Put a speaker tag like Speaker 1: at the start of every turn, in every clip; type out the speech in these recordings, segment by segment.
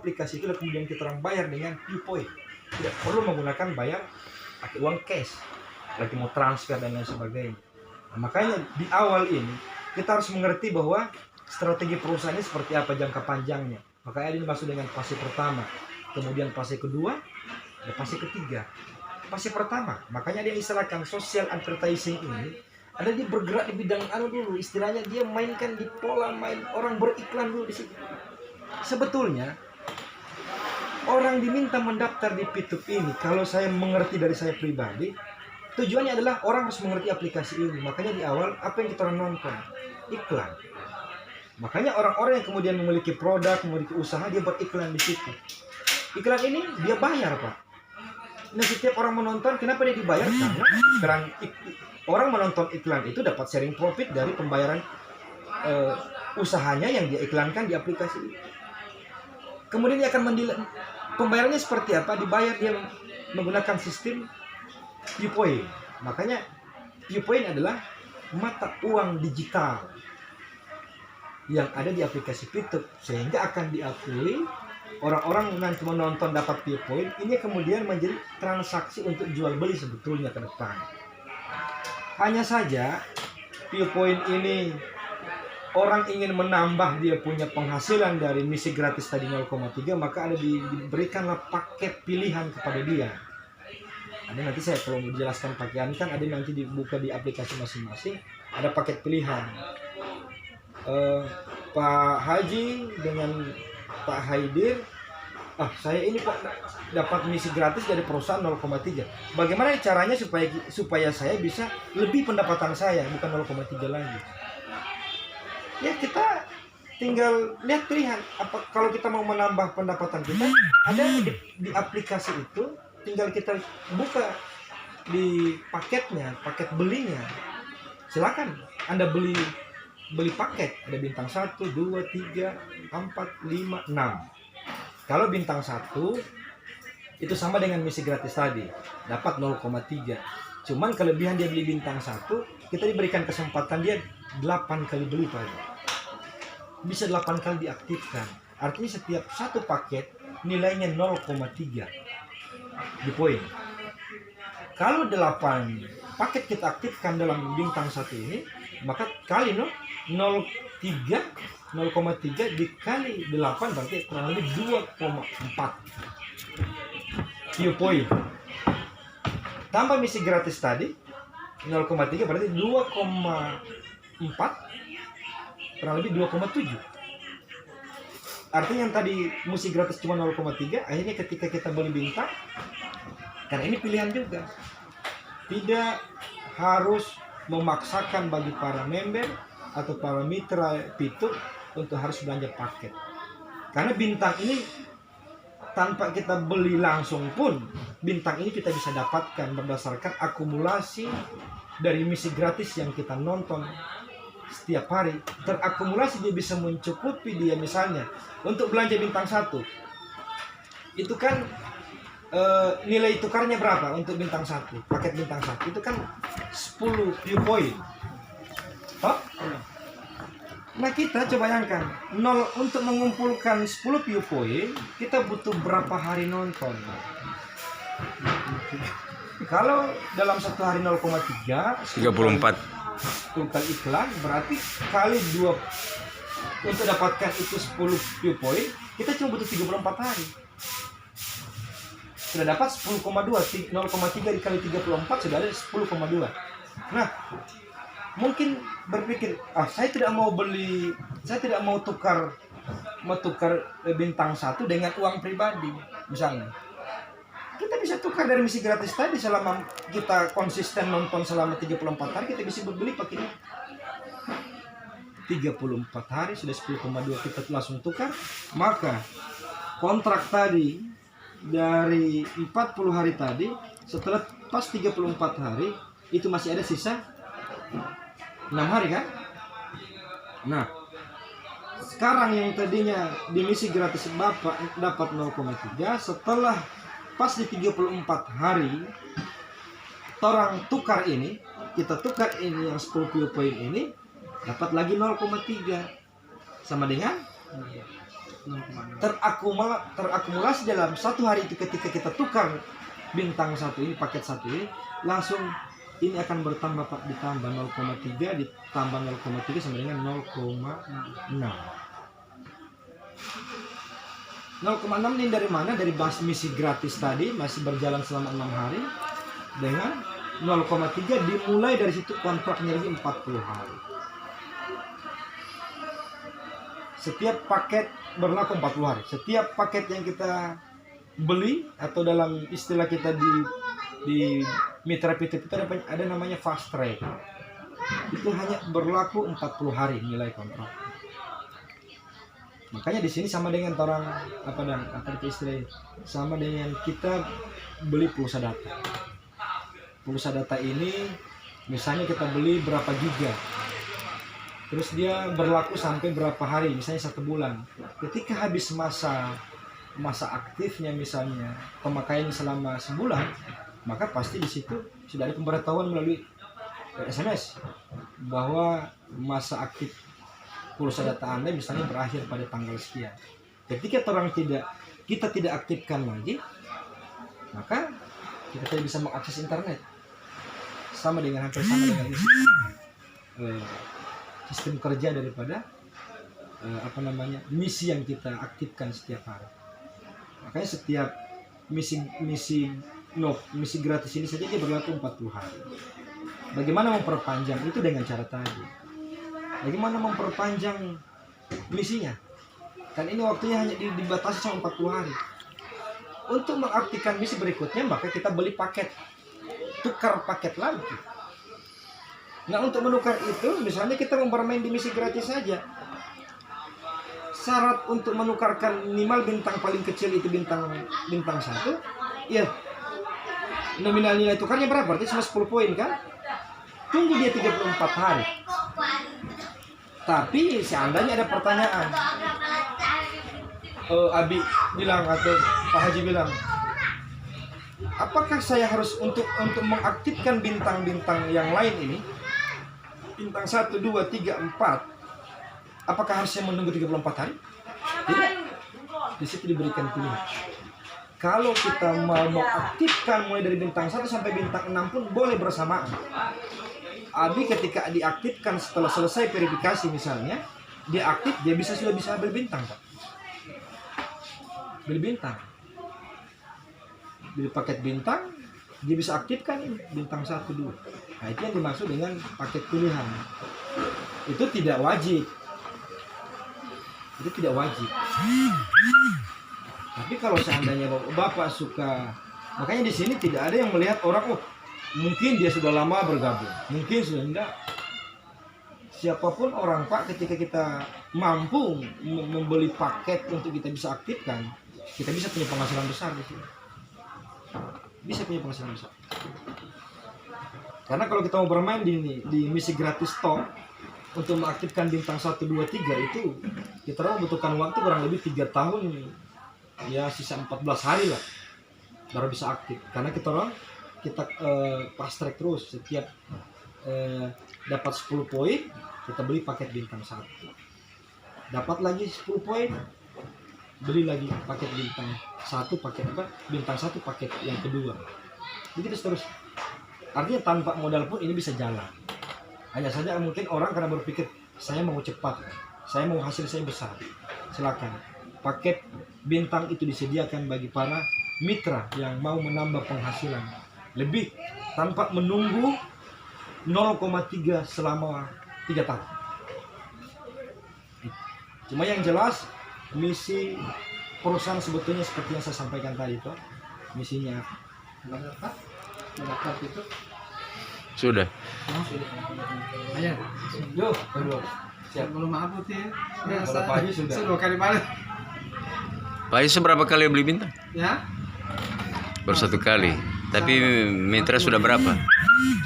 Speaker 1: aplikasi itu kemudian kita orang bayar dengan Viewpoint. Tidak perlu menggunakan bayar pakai uang cash, lagi mau transfer dan lain sebagainya. Nah, makanya di awal ini kita harus mengerti bahwa strategi perusahaan ini seperti apa jangka panjangnya. Makanya ini masuk dengan fase pertama, kemudian fase kedua, dan fase ketiga. Fase pertama, makanya dia istilahkan social advertising ini, ada dia bergerak di bidang dulu, istilahnya dia mainkan di pola main orang beriklan dulu di situ. Sebetulnya orang diminta mendaftar di Pitup ini, kalau saya mengerti dari saya pribadi, tujuannya adalah orang harus mengerti aplikasi ini. Makanya di awal apa yang kita nonton? Iklan. Makanya orang-orang yang kemudian memiliki produk, memiliki usaha, dia beriklan di situ. Iklan ini dia bayar, Pak. Nah, setiap orang menonton, kenapa dia dibayar? Karena orang menonton iklan itu dapat sharing profit dari pembayaran usahanya yang dia iklankan di aplikasi itu. Kemudian dia akan pembayarannya seperti apa? Dibayar dia menggunakan sistem Viewpoint. Makanya Viewpoint adalah mata uang digital yang ada di aplikasi Pitup, sehingga akan diakui orang-orang yang cuma nonton dapat Viewpoint ini kemudian menjadi transaksi untuk jual beli sebetulnya ke depan. Hanya saja Viewpoint ini orang ingin menambah dia punya penghasilan dari misi gratis tadi 0,3, maka ada diberikanlah paket pilihan kepada dia. Ada nanti saya kalau mau dijelaskan pakaian kan ada nanti dibuka di aplikasi masing-masing, ada paket pilihan. Pak Haji dengan Pak Haidir, saya ini Pak dapat misi gratis dari perusahaan 0,3. Bagaimana caranya supaya saya bisa lebih pendapatan saya, bukan 0,3 lagi? Ya kita tinggal lihat pilihan. Kalau kita mau menambah pendapatan kita, ada di aplikasi itu, tinggal kita buka di paketnya, paket belinya. Silakan Anda beli paket, ada bintang 1, 2, 3, 4, 5, 6. Kalau bintang 1 itu sama dengan misi gratis tadi, dapat 0,3. Cuman kelebihan dia beli bintang 1, kita diberikan kesempatan dia 8 kali beli Pak. Bisa 8 kali diaktifkan. Artinya setiap satu paket nilainya 0,3 di poin. Kalau 8 paket kita aktifkan dalam bintang 1 ini, maka kali 0,3 dikali 8 berarti kurang lebih 2,4 Viewpoint. Tambah misi gratis tadi 0,3 berarti 2,4 kurang lebih 2,7. Artinya yang tadi misi gratis cuma 0,3, akhirnya ketika kita beli bintang, karena ini pilihan juga, tidak harus memaksakan bagi para member atau para mitra Pitup untuk harus belanja paket. Karena bintang ini tanpa kita beli langsung pun, bintang ini kita bisa dapatkan berdasarkan akumulasi dari misi gratis yang kita nonton setiap hari. Terakumulasi dia bisa mencukupi dia misalnya untuk belanja bintang 1. Itu kan nilai tukarnya berapa untuk bintang 1? Paket bintang 1 itu kan 10 Viewpoint. Nah kita coba bayangkan, untuk mengumpulkan 10 Viewpoint kita butuh berapa hari nonton? Kalau dalam satu hari 0,3
Speaker 2: 34
Speaker 1: kali iklan, berarti kali 2 untuk dapatkan itu 10 Viewpoint kita cuma butuh 34 hari. Sudah dapat 10,2, 0,3 dikali 34 sudah ada 10,2. Nah, mungkin berpikir, saya tidak mau tukar bintang 1 dengan uang pribadi misalnya. Kita bisa tukar dari misi gratis tadi selama kita konsisten nonton selama 34 hari, kita bisa beli pakai 34 hari sudah 10,2 kita langsung tukar, maka kontrak tadi dari 40 hari tadi setelah pas 34 hari itu masih ada sisa 6 hari kan? Nah, sekarang yang tadinya di misi gratis Bapak dapat 0,3, setelah pas di 34 hari orang tukar ini, kita tukar ini yang 10 Viewpoint ini dapat lagi 0,3 sama dengan terakumulasi dalam satu hari itu. Ketika kita tukar bintang satu ini, paket satu ini, langsung ini akan bertambah Pak, ditambah 0,3 ditambah 0,3 sama dengan 0,6. 0,6 ini dari mana? Dari bas misi gratis tadi masih berjalan selama 6 hari dengan 0,3 dimulai dari situ kontraknya lagi 40 hari. Setiap paket berlaku 40 hari. Setiap paket yang kita beli atau dalam istilah kita di mitra PTP itu ada namanya fast track. Itu hanya berlaku 40 hari nilai kontrak. Makanya di sini sama dengan orang apa istilahnya, sama dengan kita beli pulsa data. Pulsa data ini misalnya kita beli berapa giga, terus dia berlaku sampai berapa hari, misalnya 1 bulan. Ketika habis masa aktifnya, misalnya pemakaian selama sebulan, maka pasti di situ sudah ada pemberitahuan melalui SMS bahwa masa aktif pulsa data Anda misalnya berakhir pada tanggal sekian. Ketika kita tidak aktifkan lagi, maka kita tidak bisa mengakses internet. Hampir sama dengan sistem kerja daripada misi yang kita aktifkan setiap hari. Makanya setiap misi gratis ini saja dia berlaku 40 hari. Bagaimana memperpanjang itu dengan cara tadi? Bagaimana memperpanjang misinya? Kan ini waktunya hanya dibatasi sama 40 hari. Untuk mengaktifkan misi berikutnya, maka kita beli paket, tukar paket lagi. Nah, untuk menukar itu, misalnya kita mau bermain di misi gratis saja. Syarat untuk menukarkan minimal bintang paling kecil itu bintang 1. Ya, nominal nilai tukarnya berapa? Berarti cuma 10 poin kan? Tunggu dia 34 hari. Tapi seandainya ada pertanyaan, Abi bilang atau Pak Haji bilang, apakah saya harus untuk mengaktifkan bintang-bintang yang lain ini, bintang 1, 2, 3, 4, apakah harusnya menunggu 34 hari? Tidak. Di situ diberikan pilihan. Kalau kita mau mengaktifkan mulai dari bintang 1 sampai bintang 6 pun boleh bersamaan. Abi ketika diaktifkan setelah selesai verifikasi misalnya, dia aktif, dia sudah bisa ambil bintang, Pak. Beli bintang. Beli paket bintang, dia bisa aktifkan ini bintang 1, 2. Nah, itu yang dimaksud dengan paket pilihan. Itu tidak wajib. Tapi kalau seandainya Bapak suka, makanya di sini tidak ada yang melihat orang, mungkin dia sudah lama bergabung, mungkin sudah enggak. Siapapun orang, Pak, ketika kita mampu membeli paket untuk kita bisa aktifkan, kita bisa punya penghasilan besar di sini. Bisa punya penghasilan besar. Karena kalau kita mau bermain di misi gratis top untuk mengaktifkan bintang 1, 2, 3 itu kita membutuhkan waktu kurang lebih 3 tahun, ya sisa 14 hari lah baru bisa aktif. Karena kita fast track terus, setiap dapat 10 poin kita beli paket bintang 1, dapat lagi 10 poin beli lagi paket bintang 1, bintang 1 paket yang kedua, begitu terus. Artinya tanpa modal pun ini bisa jalan. Hanya saja mungkin orang karena berpikir saya mau cepat, saya mau hasil saya besar, silakan. Paket bintang itu disediakan bagi para mitra yang mau menambah penghasilan lebih tanpa menunggu 0,3 selama 3 tahun. Cuma yang jelas misi perusahaan sebetulnya seperti yang saya sampaikan tadi itu, misinya mendapat itu
Speaker 2: sudah.
Speaker 3: Ayo,
Speaker 1: yuk kedua siap.
Speaker 3: belum maaf ya.
Speaker 1: Kalau pagi sudah.
Speaker 3: 2 kali balik.
Speaker 2: Pak Haji seberapa kali beli bintang?
Speaker 3: Ya.
Speaker 2: Baru 1 kali. Tapi mitra sudah berapa?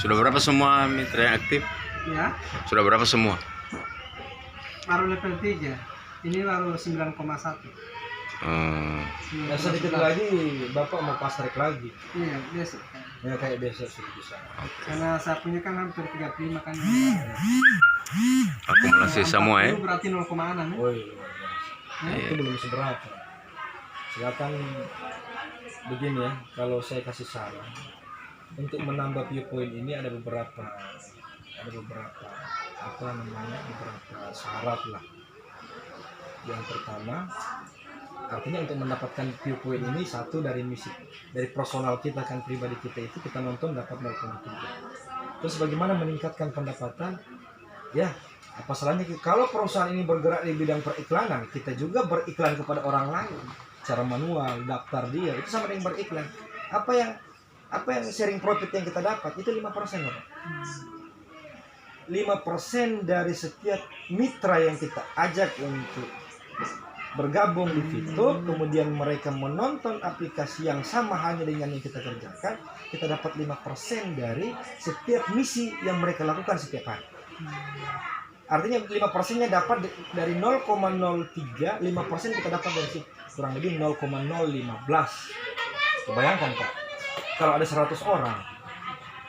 Speaker 2: Sudah berapa semua mitra yang aktif?
Speaker 3: Ya.
Speaker 2: Sudah berapa semua?
Speaker 3: Baru level 3. Ini baru 9,1.
Speaker 1: Ya sedikit lagi Bapak mau fast track lagi.
Speaker 3: Iya, biasa.
Speaker 1: Ya kayak biasa sudah bisa.
Speaker 3: Karena saya punya kan hampir 35 kan.
Speaker 2: Akumulasi semua ya.
Speaker 3: Itu berarti 0,6 ya.
Speaker 1: Oh iya. itu belum seberapa. Silakan begini ya, kalau saya kasih saran untuk menambah viewpoint ini ada beberapa apa namanya, beberapa syarat lah. Yang pertama, artinya untuk mendapatkan viewpoint ini, satu dari misi, dari personal kita kan, pribadi kita itu kita nonton dapat 0,3. Terus bagaimana meningkatkan pendapatan? Ya, apa salahnya kalau perusahaan ini bergerak di bidang periklanan, kita juga beriklan kepada orang lain secara manual, daftar dia, itu sama dengan beriklan. Apa yang sharing profit yang kita dapat itu 5%, Bapak. 5% dari setiap mitra yang kita ajak untuk bergabung di Vito, kemudian mereka menonton aplikasi yang sama hanya dengan yang kita kerjakan, kita dapat 5% dari setiap misi yang mereka lakukan setiap hari. Artinya 5%-nya dapat dari 0,03, 5% kita dapat dari situ, kurang lebih 0,015. Bayangkan Pak, kalau ada 100 orang,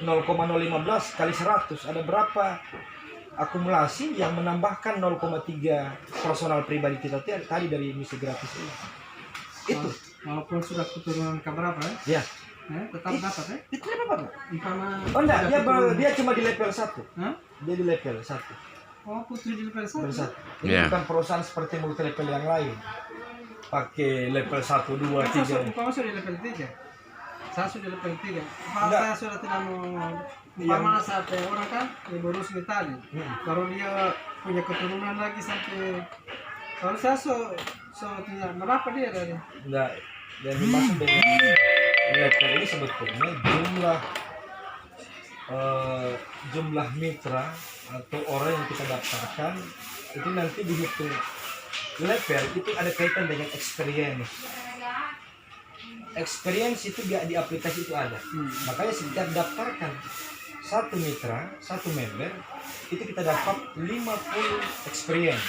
Speaker 1: 0,015 kali 100, ada berapa akumulasi yang menambahkan 0,3 personal pribadi kita tadi dari misi gratis ini. Itu
Speaker 3: Walaupun sudah keturunan ke berapa ya?
Speaker 1: ya,
Speaker 3: Tetap dapat ya?
Speaker 1: itu apa Pak?
Speaker 3: Umpama
Speaker 1: Oh enggak,
Speaker 3: ada keturunan.
Speaker 1: dia cuma di level 1.
Speaker 3: Hah?
Speaker 1: Dia di level 1.
Speaker 3: Oh, putri di level
Speaker 1: Level
Speaker 3: 1.
Speaker 1: 1. Ini
Speaker 2: Iya.
Speaker 1: bukan perusahaan seperti multi level yang lain. Pakai level 1, 2,
Speaker 3: Saya
Speaker 1: 3.
Speaker 3: umpama sudah di level 3. Saya sudah di level 3.
Speaker 1: Enggak.
Speaker 3: Saya sudah tidak mau umpama sampai orang kan ibu Rusmi tadi. Baru dia punya keturunan lagi sampai kalau saya tidak berapa dia dari
Speaker 1: Enggak, yang dimaksud dengan level ini sebetulnya jumlah mitra atau orang yang kita daftarkan itu nanti dihitung. Level itu ada kaitan dengan experience itu di aplikasi itu ada. Makanya setiap daftarkan satu mitra, satu member, itu kita dapat 50 experience.